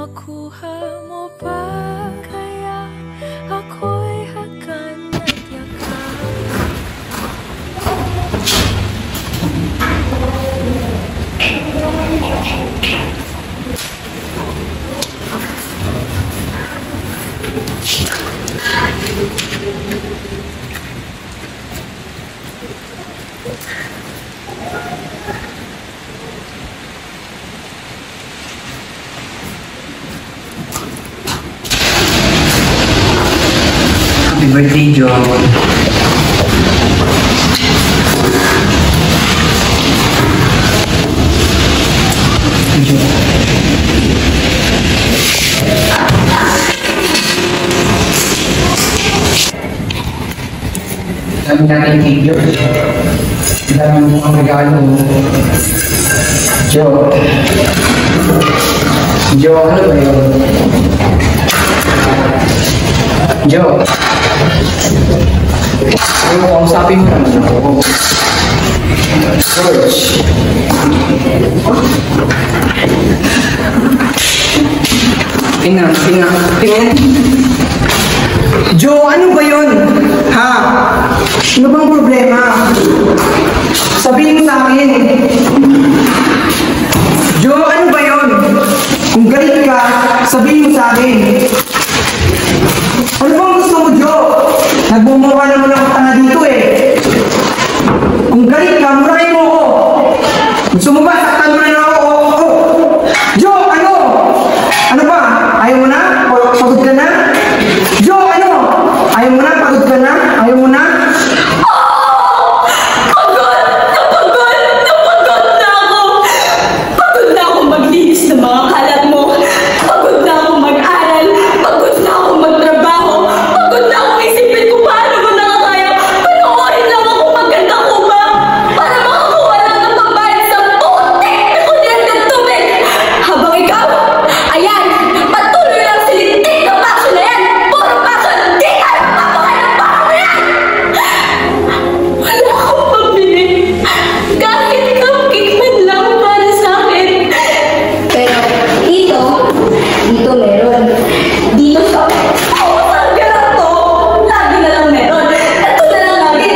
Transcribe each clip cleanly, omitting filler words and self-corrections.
makuha mo ba? Kaya ako'y hagan at yakap. Happy birthday, Jo. Jo. Sabi natin kay Jo. Dami mo ang regalo. Jo. Jo, ano ba yun? Jo. Ano mo, kausapin mo naman ako. George. Tingnan. Jo, ano ba yun? Ha? Ano bang problema? Sabihin mo sa akin. Jo, ano ba yun? Kung galit ka, sabihin mo sa akin. Ano bang gusto mo, Jo? Nagbumuha naman ako tanga dito eh. Kung galit ka, murahin mo ako. Gusto mo ba? Saktan mo na lang ako. Jo, ano? Ano ba? Ayaw mo na? Pagod ka na? Jo, ano? Ayaw mo na? Pagod ka na? Ayaw mo na? Pagod na ako maglinis ng mga kalat mo. Pagod na ako mag-aral. Pagod na ako magtrabaho. Pagod na ako isipin kung paano mo nakakaya. Panoorin lang ako maganda ko ba? Para makakuha lang ng pambayad sa putik na kulihan ng tubig. Habang ikaw, ayan, patuloy lang silintik ng paso na yan. Puro paso, di ka lang papakain ng paso na yan. Wala akong pambili. Kahit cupcake man lang para sa akin. Pero dito meron. Dito sa pausang ganun to, lagi na lang meron. Ito na lang lagi.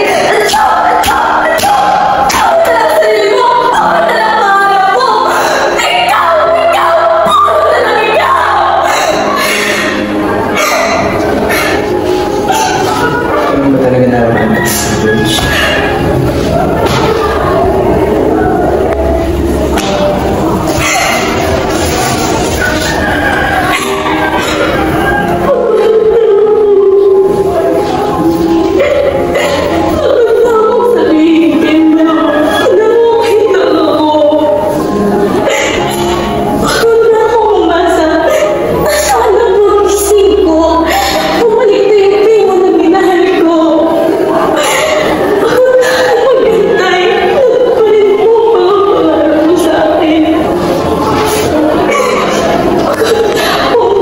Tawag na lang sarili mo. Tawag na lang pangarap mo. Ikaw, puro na lang ikaw. Ano ba talaga nararamdaman sa George? Pagod na akong sabihin na okay lang ako. Pagod na akong umasa na sana magising ko. Bumalik na yung primo na minahal ko. Pagod na akong maghintay na palit mo mga pangarap mo sa akin. Pagod na akong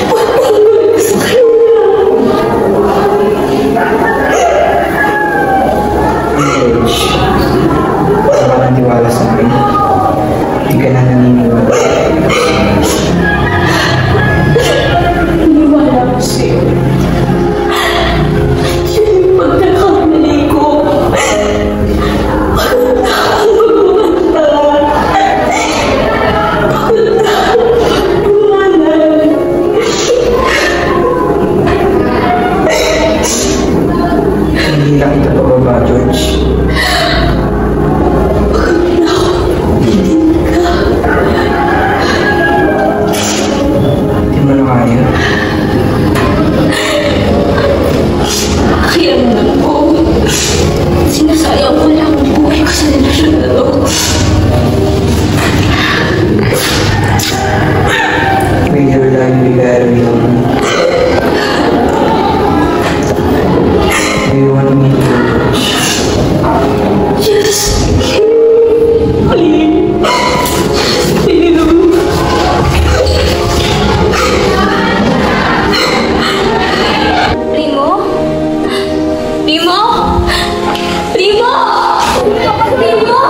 patungkol sa kanya. George, wala ka nang tiwala sa akin. Hindi ka na naniniwala. Naniwala ko sa'yo. Yun yung pagkakamali ko. Pagod na akong magmumanta. Pagod na akong magmumahal. Hindi lang kita pababa, George. Hindi mo na kaya. Pakiramdam ko. Sinasayang ko lang ang buhay ko sa relasyon na to. May girl lang yung bigay yun. Do you want me to, George? Yes. Please. Please. Primo? Primo? Primo? Primo?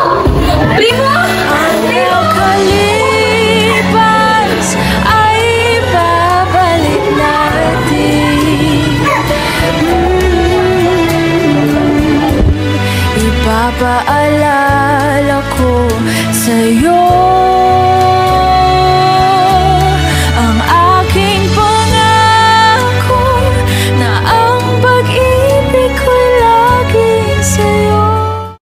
Primo? Ang iyong kalipas ay paalala ko sa'yo.